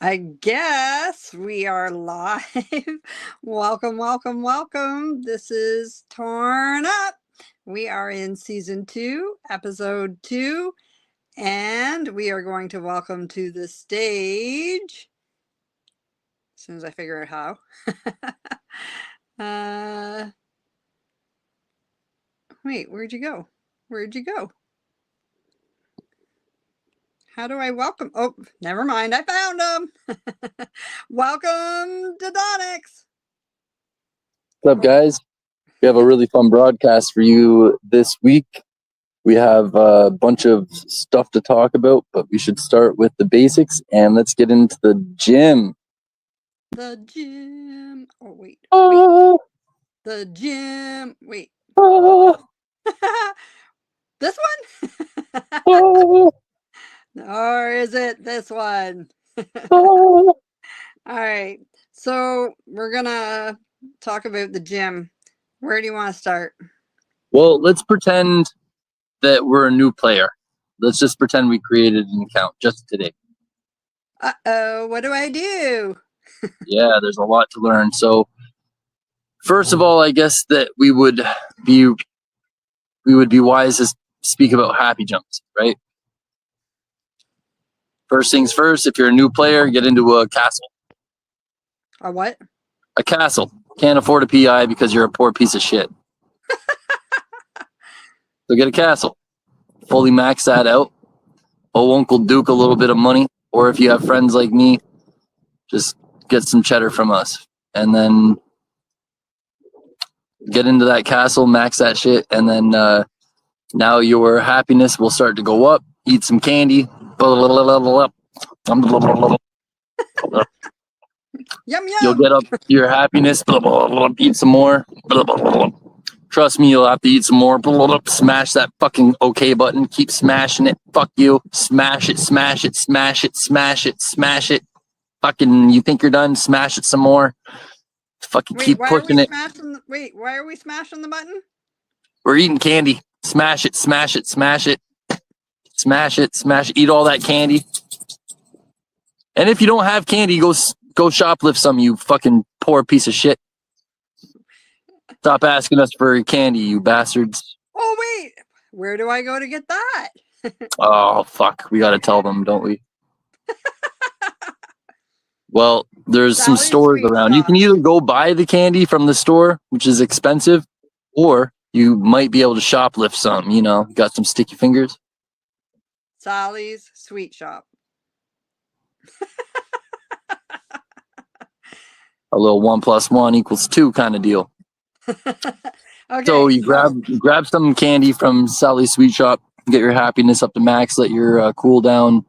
I guess we are live. Welcome, welcome, welcome. This is Torn Up. We are in season 2, episode 2, and we are going to welcome to the stage as soon as I figure out how. Wait, where'd you go? Where'd you go? How do I welcome? Oh, never mind. I found him. Welcome to Dexonx. What's up, guys? We have a really fun broadcast for you this week. We have a bunch of stuff to talk about, but we should start with the basics and let's get into the gym. The gym. Oh, wait. Ah, The gym. Wait. ah, This one? ah, Or is it this one? ah. All right. So we're going to talk about the gym. Where do you want to start? Well, let's pretend that we're a new player. Let's just pretend we created an account just today. Uh-oh. What do I do? Yeah, there's a lot to learn. So, first of all, I guess that we would be wise to speak about happy jumps, right? First things first, if you're a new player, get into a castle. A what? A castle. Can't afford a PI because you're a poor piece of shit. So get a castle. Fully max that out. Owe Uncle Duke a little bit of money. Or if you have friends like me, just get some cheddar from us. And then get into that castle, max that shit. And then now your happiness will start to go up. Eat some candy. Yum, yum. You'll get up your happiness. Eat some more. Trust me, you'll have to eat some more. Smash that fucking OK button. Keep smashing it. Fuck you. Smash it, smash it, smash it, smash it, smash it. Fucking, you think you're done? Smash it some more. Fucking Wait, keep pushing it. Why are we smashing the button? We're eating candy. Smash it, smash it, smash it. Smash it, smash it. Eat all that candy. And if you don't have candy, go shoplift some, you fucking poor piece of shit. Stop asking us for candy, you bastards. Oh, wait. Where do I go to get that? Oh, fuck. We gotta tell them, don't we? Well, there's some stores around. You can either go buy the candy from the store, which is expensive, or you might be able to shoplift some, you know, got some sticky fingers. Sally's Sweet Shop. A little 1 + 1 = 2 kind of deal. Okay, so you grab some candy from Sally's Sweet Shop, get your happiness up to max, let your cooldown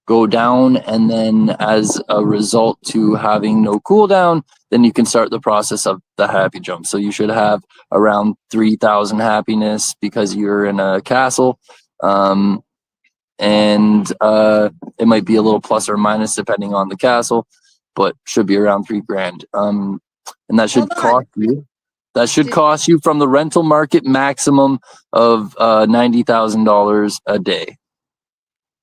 go down, and then as a result to having no cooldown, then you can start the process of the happy jump. So you should have around 3,000 happiness because you're in a castle, and it might be a little plus or minus depending on the castle, but should be around $3,000. And that should cost you. That should cost you from the rental market maximum of $90,000 a day.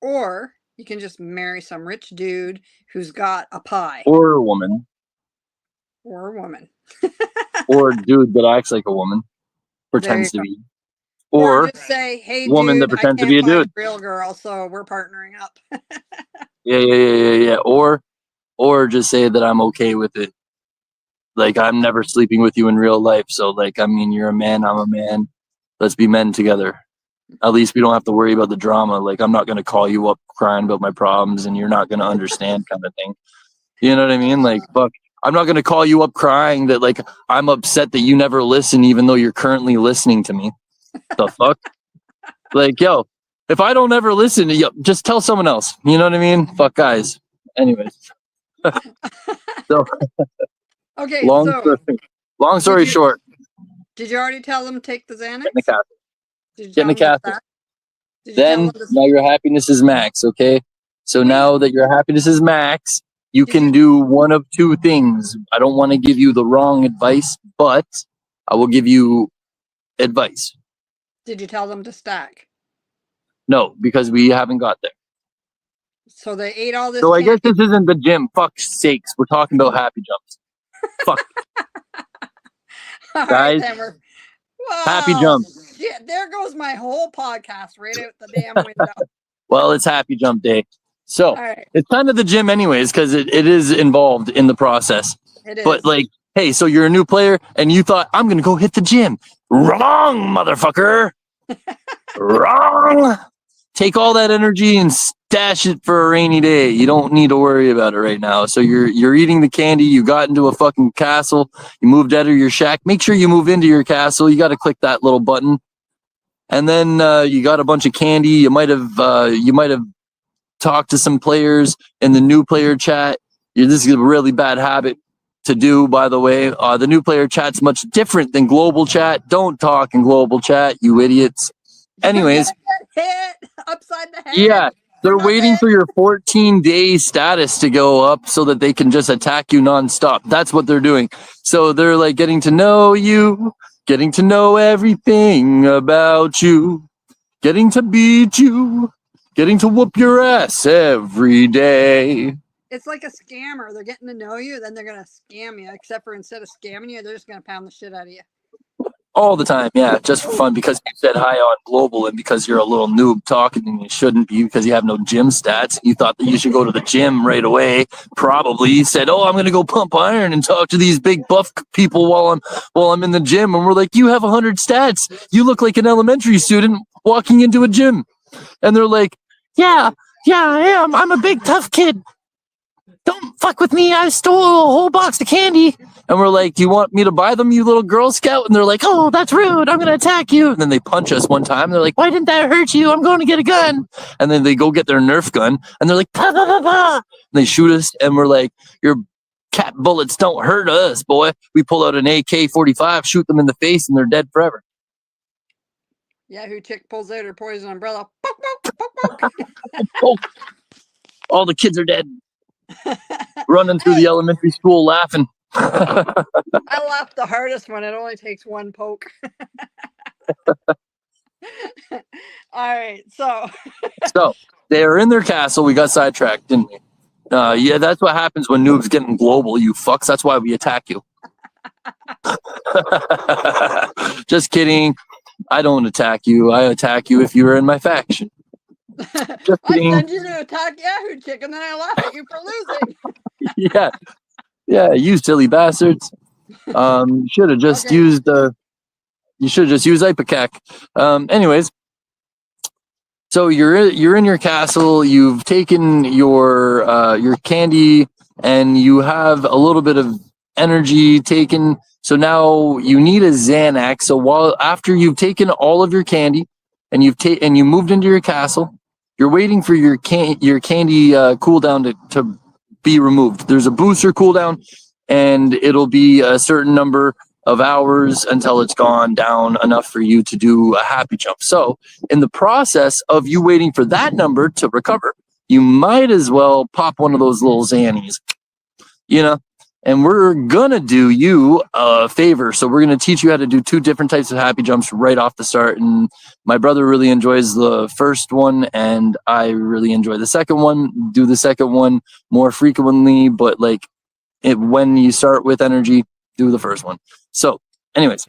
Or you can just marry some rich dude who's got a pie. Or a woman. Or a woman. Or a dude that acts like a woman. Pretends to be. Or just say, hey, woman dude, that pretends to be a dude. Real girl, so we're partnering up. Yeah. Or just say that I'm okay with it. Like, I'm never sleeping with you in real life. So, like, I mean, you're a man, I'm a man. Let's be men together. At least we don't have to worry about the drama. Like, I'm not going to call you up crying about my problems and you're not going to understand kind of thing. You know what I mean? Like, fuck, I'm not going to call you up crying that, like, I'm upset that you never listen even though you're currently listening to me. The fuck? Like, yo, if I don't ever listen to you, just tell someone else. You know what I mean? Fuck guys. Anyways. So, okay, long story short. Did you already tell them to take the Xanax? Get in the castle. Then now your happiness is max, okay? So now that your happiness is max, you can do one of two things. I don't want to give you the wrong advice, but I will give you advice. Did you tell them to stack? No, because we haven't got there. So they ate all this So I guess candy. this isn't the gym. Fuck's sakes. We're talking about happy jumps. Fuck, All right, guys. then we're. Happy Well, jump. shit, there goes my whole podcast right out the damn window. Well, it's happy jump day. So All right, it's kind of the gym anyways, because it is involved in the process. it is. But like, hey, so you're a new player and you thought, I'm going to go hit the gym. Wrong, motherfucker. Wrong. Take all that energy and stash it for a rainy day. You don't need to worry about it right now. So you're eating the candy. You got into a fucking castle. You moved out of your shack. Make sure you move into your castle. You got to click that little button. And then you got a bunch of candy. You might have talked to some players in the new player chat. This is a really bad habit to do, by the way. The new player chat's much different than global chat. Don't talk in global chat, you idiots. Anyways, hit upside the head. yeah, they're waiting for your 14-day status to go up so that they can just attack you nonstop. That's what they're doing. So they're like getting to know you, getting to know everything about you, getting to beat you, getting to whoop your ass every day. It's like a scammer. They're getting to know you, then they're gonna scam you. Except for instead of scamming you, they're just gonna pound the shit out of you. All the time, yeah, just for fun, because you said hi on global and because you're a little noob talking and you shouldn't be because you have no gym stats. You thought that you should go to the gym right away. Probably you said, "Oh, I'm going to go pump iron and talk to these big buff people while I'm in the gym." And we're like, "You have 100 stats. You look like an elementary student walking into a gym." And they're like, "Yeah, I am. I'm a big tough kid. Don't fuck with me. I stole a whole box of candy." And we're like, "You want me to buy them, you little Girl Scout?" And they're like, "Oh, that's rude. I'm going to attack you." And then they punch us one time. They're like, "Why didn't that hurt you? I'm going to get a gun." And then they go get their Nerf gun. And they're like, "Pa, pa, pa, pa." And they shoot us. And we're like, "Your cat bullets don't hurt us, boy." We pull out an AK-45, shoot them in the face, and they're dead forever. Yahoo-chick pulls out her poison umbrella. Poke, poke, poke, poke. Oh, all the kids are dead. Running through the elementary school laughing. I laughed the hardest when it only takes one poke. All right, so they are in their castle. We got sidetracked, didn't we? Yeah, that's what happens when noobs getting global, you fucks. That's why we attack you. Just kidding. I don't attack you. I attack you if you were in my faction. Just kidding. I send you to attack Yahoo-chick and then I laugh at you for losing. Yeah, you silly bastards. You should have just used Ipecac. Anyways, so you're in your castle. You've taken your candy, and you have a little bit of energy taken. So now you need a Xanax. So after you've taken all of your candy, and you moved into your castle, you're waiting for your candy cooldown to be removed. There's a booster cooldown, and it'll be a certain number of hours until it's gone down enough for you to do a happy jump. So in the process of you waiting for that number to recover, you might as well pop one of those little Xannies, and we're gonna do you a favor. So we're gonna teach you how to do 2 different types of happy jumps right off the start. And my brother really enjoys the first one, and I really enjoy the second one. Do the second one more frequently, but when you start with energy, do the first one. So anyways,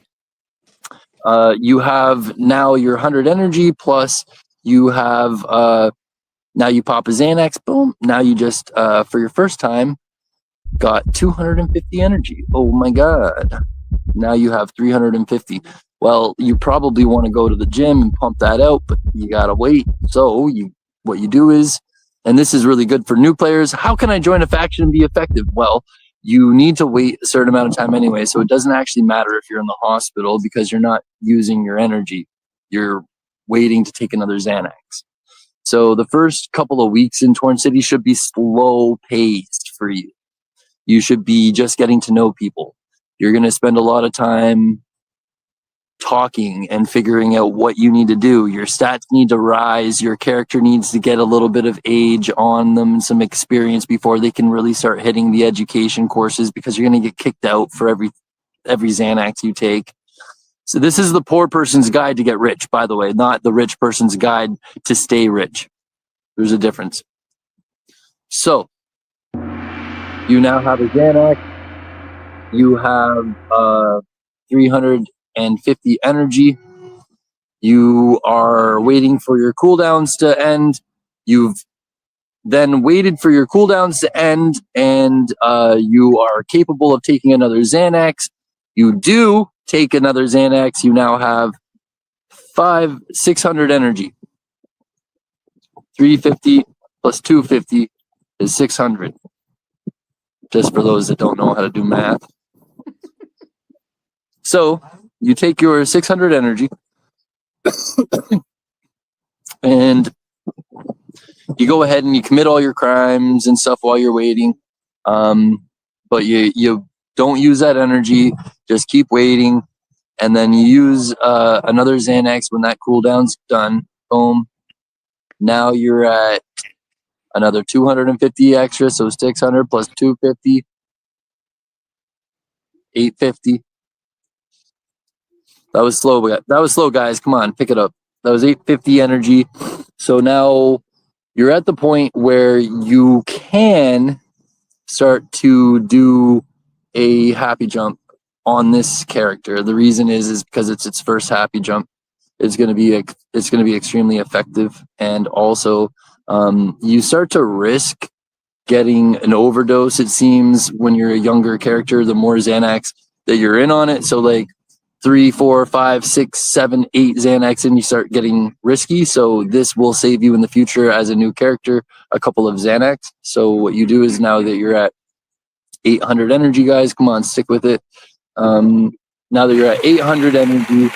you have now your 100 energy, plus you have now you pop a Xanax, boom. Now you just for your first time got 250 energy. Oh my god. Now you have 350. Well, you probably want to go to the gym and pump that out, but you gotta wait. So what you do is, and this is really good for new players, how can I join a faction and be effective? Well, you need to wait a certain amount of time anyway, so it doesn't actually matter if you're in the hospital because you're not using your energy. You're waiting to take another Xanax. So the first couple of weeks in Torn City should be slow paced for you. You should be just getting to know people. You're going to spend a lot of time talking and figuring out what you need to do. Your stats need to rise. Your character needs to get a little bit of age on them, some experience before they can really start hitting the education courses, because you're going to get kicked out for every Xanax you take. So this is the poor person's guide to get rich, by the way, not the rich person's guide to stay rich. There's a difference. So you now have a Xanax. You have 350 energy. You are waiting for your cooldowns to end. You've then waited for your cooldowns to end, and you are capable of taking another Xanax. You do take another Xanax. You now have 600 energy. 350 plus 250 is 600. Just for those that don't know how to do math. So you take your 600 energy and you go ahead and you commit all your crimes and stuff while you're waiting. But you don't use that energy. Just keep waiting. And then you use another Xanax when that cooldown's done. Boom. Now you're at another 250 extra. So 600 plus 250, 850. That was slow, guys. Come on, pick it up. That was 850 energy. So now you're at the point where you can start to do a happy jump on this character. The reason is because it's its first happy jump. It's going to be extremely effective, and also you start to risk getting an overdose. It seems when you're a younger character, the more Xanax that you're in on it. So like 3, 4, 5, 6, 7, 8 Xanax, and you start getting risky. So this will save you in the future as a new character a couple of Xanax. So what you do is now that you're at 800 energy, guys, come on, stick with it. Now that you're at 800 energy,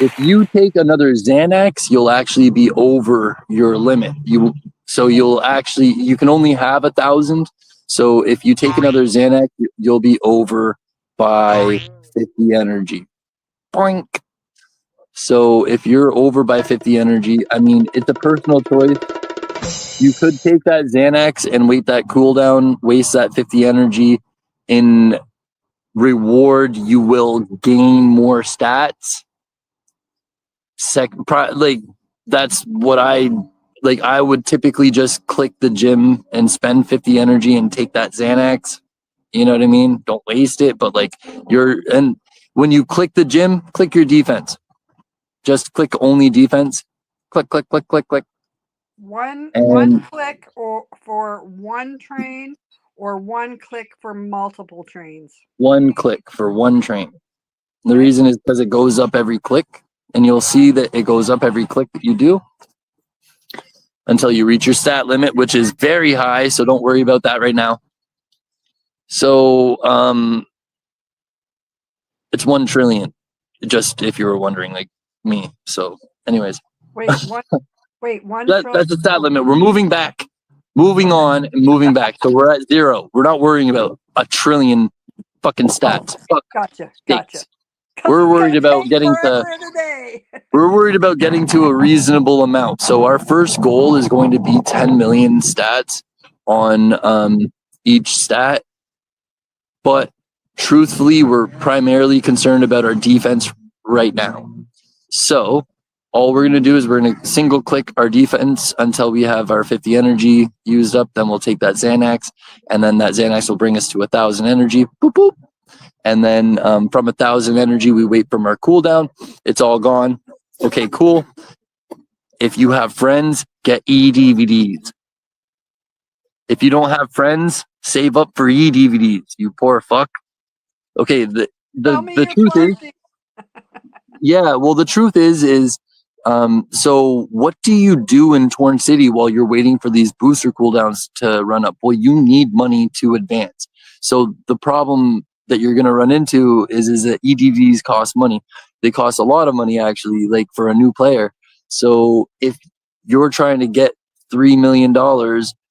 if you take another Xanax, you'll actually be over your limit. You can only have 1,000. So if you take another Xanax, you'll be over by 50 energy. Boink. So if you're over by 50 energy, I mean, it's a personal choice. You could take that Xanax and wait that cooldown, waste that 50 energy. In reward, you will gain more stats. That's what I would typically just click the gym and spend 50 energy and take that Xanax. You know what I mean? Don't waste it, but and when you click the gym, click your defense. Just click only defense. Click, click, click, click, click. One And click for one train, or one click for multiple trains? one click for one train. The reason is because it goes up every click, and you'll see that it goes up every click that you do until you reach your stat limit, which is very high, so don't worry about that right now. So it's 1 trillion, just if you were wondering, like me. So anyways, Wait, one that's the stat limit. We're moving on and moving back. So we're at 0. We're not worrying about 1 trillion fucking stats. Gotcha. We're worried about getting to a reasonable amount. So our first goal is going to be 10 million stats on each stat. But truthfully, we're primarily concerned about our defense right now. So all we're going to do is we're going to single click our defense until we have our 50 energy used up. Then we'll take that Xanax, and then that Xanax will bring us to 1,000 energy. Boop, boop. And then from 1,000 energy, we wait from our cooldown. It's all gone. Okay, cool. If you have friends, get e-DVDs. If you don't have friends, save up for e-DVDs, you poor fuck. Okay, the truth is, the truth is, so what do you do in Torn City while you're waiting for these booster cooldowns to run up? Well, you need money to advance. So the problem that you're going to run into is that e-DVDs cost money. They cost a lot of money, actually, like for a new player. So if you're trying to get $3 million,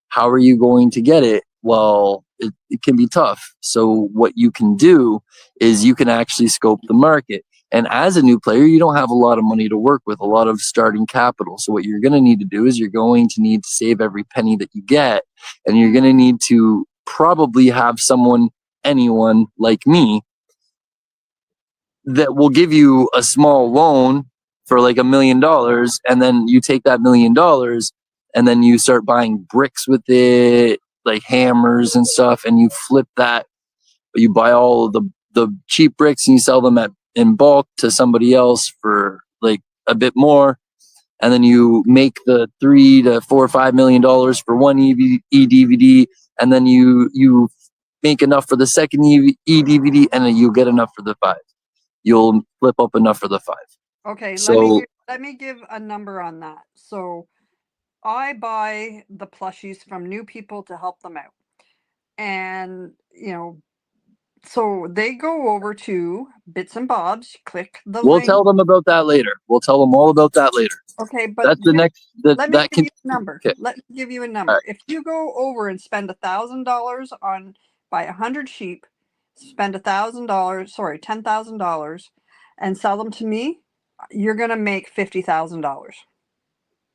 how are you going to get it? Well, it can be tough. So what you can do is you can actually scope the market. And as a new player, you don't have a lot of money to work with, a lot of starting capital. So what you're going to need to do is you're going to need to save every penny that you get. And you're going to need to probably have anyone like me that will give you a small loan for like $1 million. And then you take that $1 million and then you start buying bricks with it, like hammers and stuff, and you flip that. You buy all of the cheap bricks and you sell them in bulk to somebody else for like a bit more, and then you make the $3 to $4 or $5 million for one eDVD, and then you make enough for the second eDVD, and then you get enough for the 5. You'll flip up enough for the 5. Okay, So let me give a number on that. So I buy the plushies from new people to help them out. And, so they go over to Bits and Bobs, click the we'll link. tell them about that later. We'll tell them all about that later. Okay, but That's the next. let me give you a number. Okay. Let me give you a number. Right. If you go over and spend $1,000 on buy 100 sheep, spend $1,000, sorry, $10,000, and sell them to me, you're gonna make $50,000.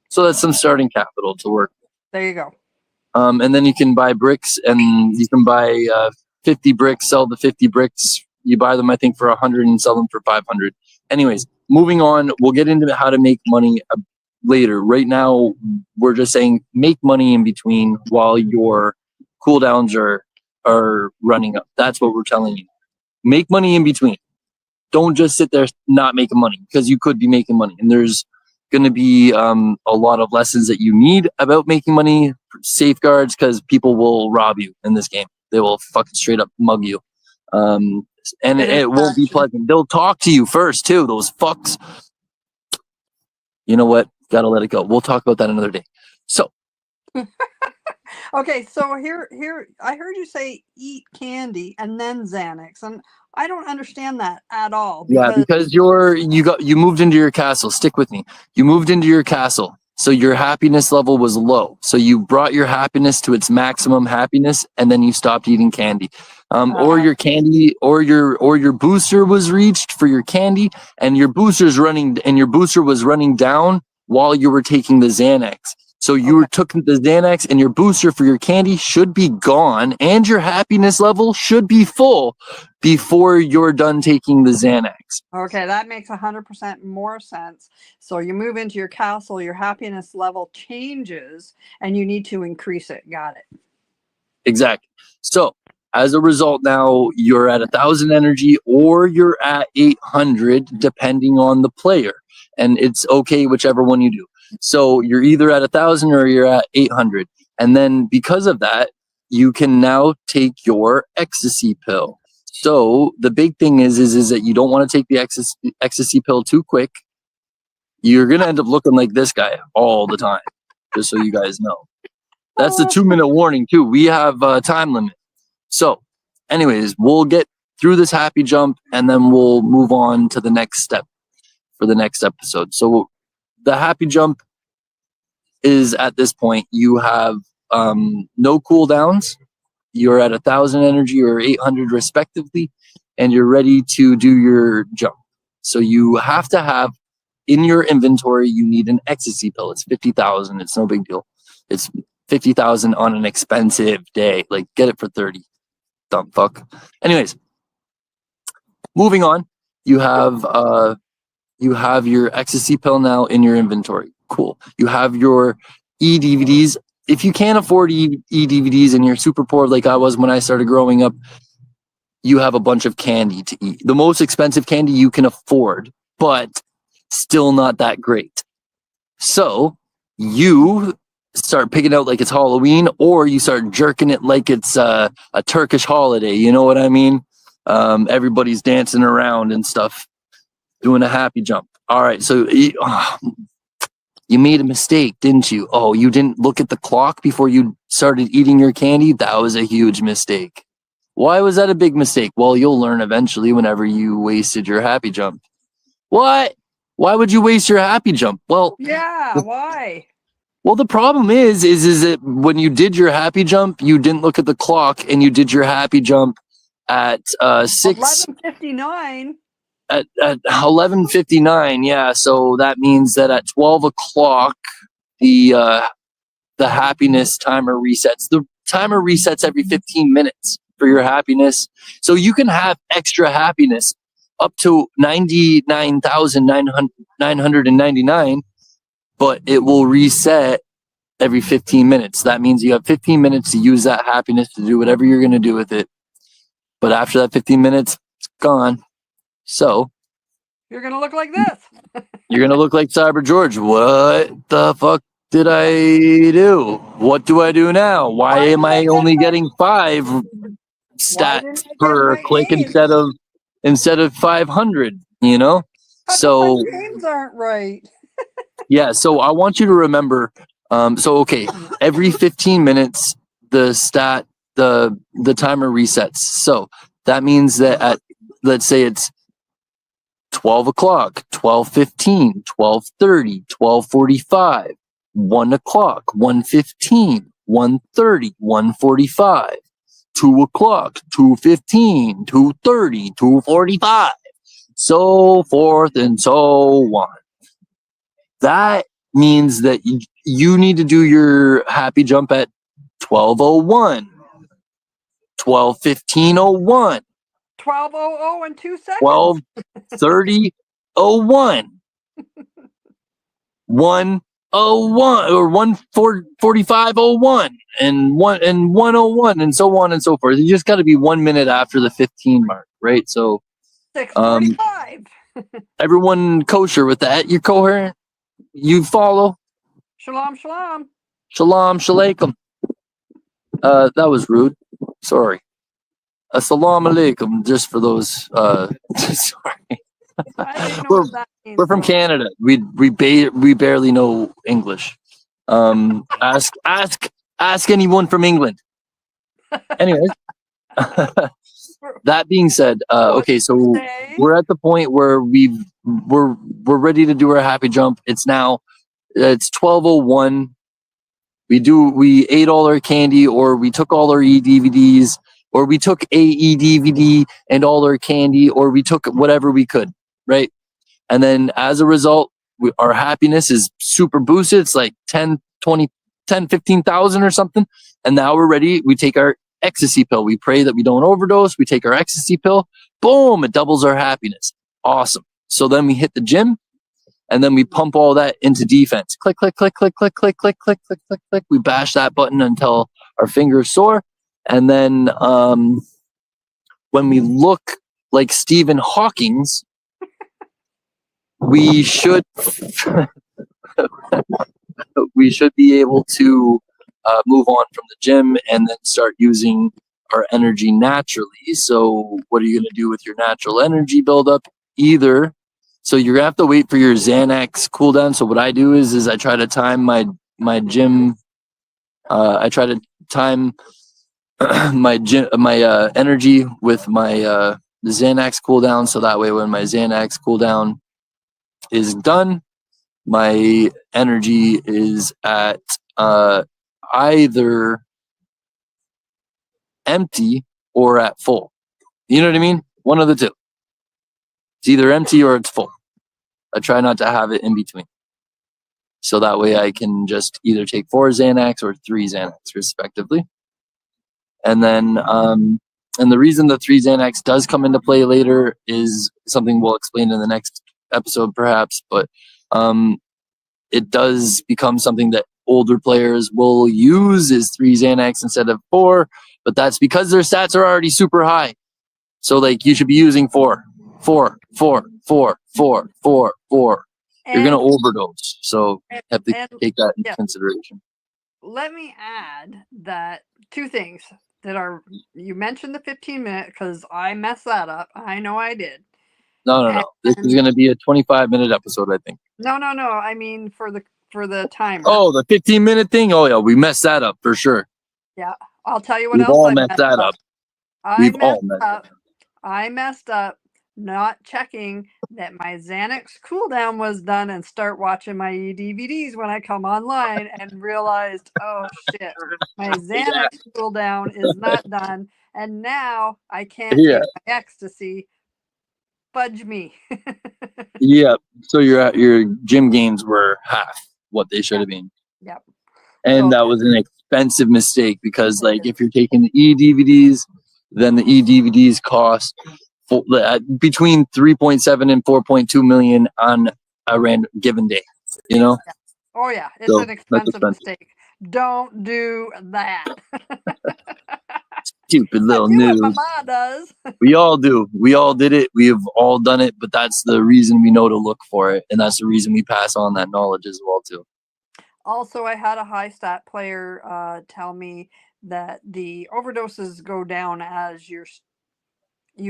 So that's some starting capital to work. There you go. And then you can buy bricks, and you can buy 50 bricks, sell the 50 bricks. You buy them, I think, for 100 and sell them for 500. Anyways, moving on. We'll get into how to make money later. Right now, we're just saying make money in between while your cooldowns are running up. That's what we're telling you. Make money in between. Don't just sit there not making money, because you could be making money. And there's going to be a lot of lessons that you need about making money, safeguards, because people will rob you in this game. They will fucking straight up mug you. And it won't be pleasant. They'll talk to you first too, those fucks. You know what? Gotta let it go. We'll talk about that another day. So okay, so here I heard you say eat candy and then Xanax, and I don't understand that at all. Because you moved into your castle. Stick with me. You moved into your castle, so your happiness level was low. So you brought your happiness to its maximum happiness, and then you stopped eating candy. Or your candy, or your booster was reached for your candy, and your booster was running down while you were taking the Xanax. So you took the Xanax, and your booster for your candy should be gone, and your happiness level should be full before you're done taking the Xanax. Okay, that makes 100% more sense. So you move into your castle, your happiness level changes, and you need to increase it. Got it. Exactly. So as a result, now you're at 1,000 energy, or you're at 800, depending on the player. And it's okay, whichever one you do. So you're either at 1,000 or you're at 800. And then because of that, you can now take your ecstasy pill. So the big thing is that you don't want to take the ecstasy pill too quick. You're going to end up looking like this guy all the time, just so you guys know. That's the 2-minute warning too. We have a time limit. So anyways, we'll get through this happy jump, and then we'll move on to the next step for the next episode. So the happy jump is, at this point, you have no cooldowns. You're at 1,000 energy or 800 respectively, and you're ready to do your jump. So you have to have in your inventory, you need an ecstasy pill. It's 50,000. It's no big deal. It's 50,000 on an expensive day. Like, get it for 30. Dumb fuck. Anyways, moving on. You have your ecstasy pill now in your inventory. Cool. You have your eDVDs. If you can't afford eDVDs and you're super poor like I was when I started growing up, you have a bunch of candy to eat. The most expensive candy you can afford, but still not that great. So you start picking out like it's Halloween, or you start jerking it like it's a Turkish holiday. You know what I mean? Everybody's dancing around and stuff, doing a happy jump. All right, so you made a mistake, didn't you? Oh, you didn't look at the clock before you started eating your candy? That was a huge mistake. Why was that a big mistake? Well, you'll learn eventually whenever you wasted your happy jump. What? Why would you waste your happy jump? Well, yeah, why? Well, the problem is that when you did your happy jump, you didn't look at the clock, and you did your happy jump at 11:59. At 11:59, yeah. So that means that at 12 o'clock, the happiness timer resets. The timer resets every 15 minutes for your happiness. So you can have extra happiness up to 99,999, but it will reset every 15 minutes. That means you have 15 minutes to use that happiness to do whatever you're going to do with it. But after that 15 minutes, it's gone. So you're going to look like this. You're going to look like Cyber George. What the fuck did I do? What do I do now? Why am I only getting 5 stats per click instead of 500, you know? So my names aren't right. yeah, so I want you to remember okay, every 15 minutes the timer resets. So that means that at, let's say it's 12 o'clock, 12:15, 12:30, 12:45, 1 o'clock, 1:15, 1:30, 1:45, 2 o'clock, 2:15, 2:30, 2:45, so forth and so on. That means that you need to do your happy jump at 12:01, 12:15:01, 12:00 and 2 seconds. 12:30:01, 1:01 or 1:45:01 and 1:01 and so on and so forth. You just got to be 1 minute after the 15 mark, right? So 6:45. Everyone kosher with that. You're coherent. You follow. Shalom, shalom. Shalom, shalaikum. That was rude. Sorry. Assalamu alaikum, just for those. Sorry. We're from Canada. We barely know English. Ask anyone from England. Anyways, that being said, okay, so we're at the point where we're ready to do our happy jump. It's 12:01. We ate all our candy, or we took all our e-DVDs, or we took a e-DVD and all our candy, or we took whatever we could, right? And then as a result, our happiness is super boosted. It's like 10, 15,000 or something. And now we're ready. We take our ecstasy pill. We pray that we don't overdose. We take our ecstasy pill. Boom, it doubles our happiness. Awesome. So then we hit the gym. And then we pump all that into defense. Click, click, click, click, click, click, click, click, click, click, click. We bash that button until our fingers sore. And then when we look like Stephen Hawking's, we should be able to move on from the gym and then start using our energy naturally. So what are you going to do with your natural energy buildup? So you're gonna have to wait for your Xanax cooldown. So what I do is I try to time my gym. I try to time my energy with my Xanax cooldown. So that way, when my Xanax cooldown is done, my energy is at either empty or at full. You know what I mean? One of the two. It's either empty or it's full. I try not to have it in between. So that way I can just either take 4 Xanax or 3 Xanax respectively. And then, and the reason the 3 Xanax does come into play later is something we'll explain in the next episode perhaps, but it does become something that older players will use is 3 Xanax instead of 4, but that's because their stats are already super high. So like you should be using 4. You're gonna overdose, so have to take that into consideration. Let me add that 2 things that are, you mentioned the 15-minute because I messed that up. I know I did. No. This is gonna be a 25-minute episode, I think. No. I mean for the timer. Oh, the 15-minute thing. Oh yeah, we messed that up for sure. Yeah, I'll tell you what else. I messed that up. I messed up not checking that my Xanax cooldown was done and start watching my DVDs when I come online and realized, oh shit, my Xanax cooldown is not done and now I can't take my ecstasy. Fudge me. Yeah, so your gym gains were half what they should have been. Yep. And that was an expensive mistake because like if you're taking the e-DVDs, then the e-DVDs cost between 3.7 and 4.2 million on a random given day, you know? Oh yeah, it's an expensive mistake. Don't do that. Stupid I little do what my news. mom does. We all do. We all did it. We have all done it, but that's the reason we know to look for it. And that's the reason we pass on that knowledge as well, too. Also, I had a high stat player tell me that the overdoses go down as you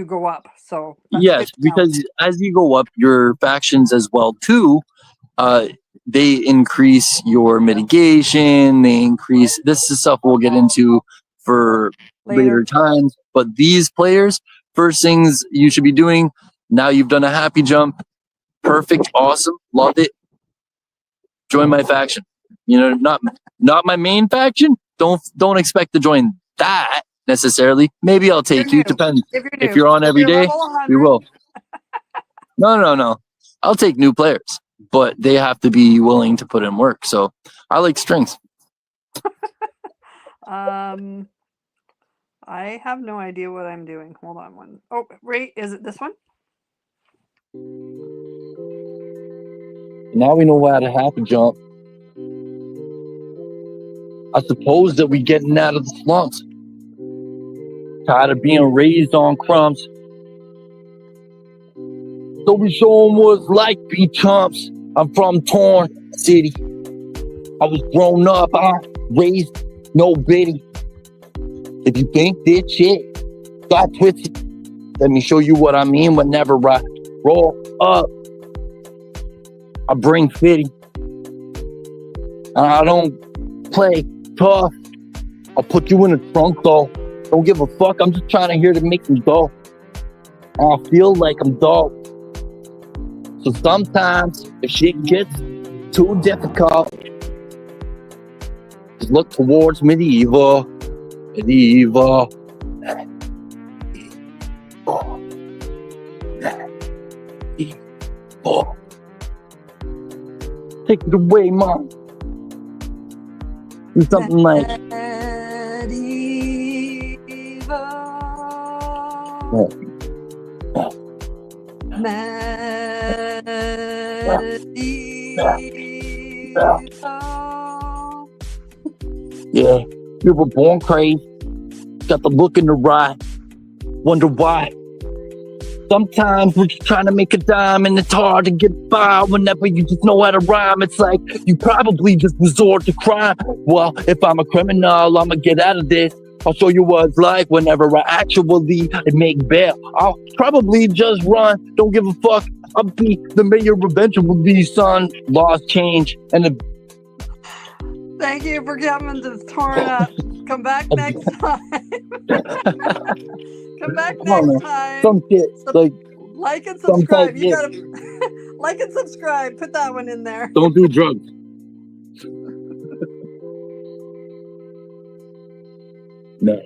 go up. So that's good Yes, to know. because as you go up, your factions as well, too, they increase your mitigation. They increase, this is stuff we'll get into for later times. But these players, first things you should be doing, now you've done a happy jump, perfect, awesome, loved it. Join my faction. You know, not my main faction. Don't expect to join that necessarily. Maybe I'll take you. Depends. If you're on every day, we will. No. I'll take new players, but they have to be willing to put in work. So I like strings. I have no idea what I'm doing. Hold on one. Oh, Ray, is it this one? Now we know how to happy jump. I suppose that we getting out of the slumps. Tired of being raised on crumbs. So we show them what it's like to be chumps. I'm from Torn City. I was grown up, raised no bitty. If you think this shit got twisted, let me show you what I mean whenever I roll up. I bring fitty. And I don't play tough. I'll put you in the trunk though. Don't give a fuck. I'm just trying to hear to make them go. And I feel like I'm dope. So sometimes if shit gets too difficult, just look towards medieval. Medieval. Take it away, Mom. Do something like yeah, you were born crazy. Got the look in the eye. Wonder why. Sometimes we're just trying to make a dime and it's hard to get by whenever you just know how to rhyme. It's like you probably just resort to crime. Well, if I'm a criminal, I'ma get out of this. I'll show you what it's like whenever I actually make bail. I'll probably just run. Don't give a fuck. I'll be the mayor eventually, son. Laws change and the... Thank you for coming to Torn Up. Come back next time. Come back next time. Some shit like and subscribe. You gotta like and subscribe. Put that one in there. Don't do drugs. No.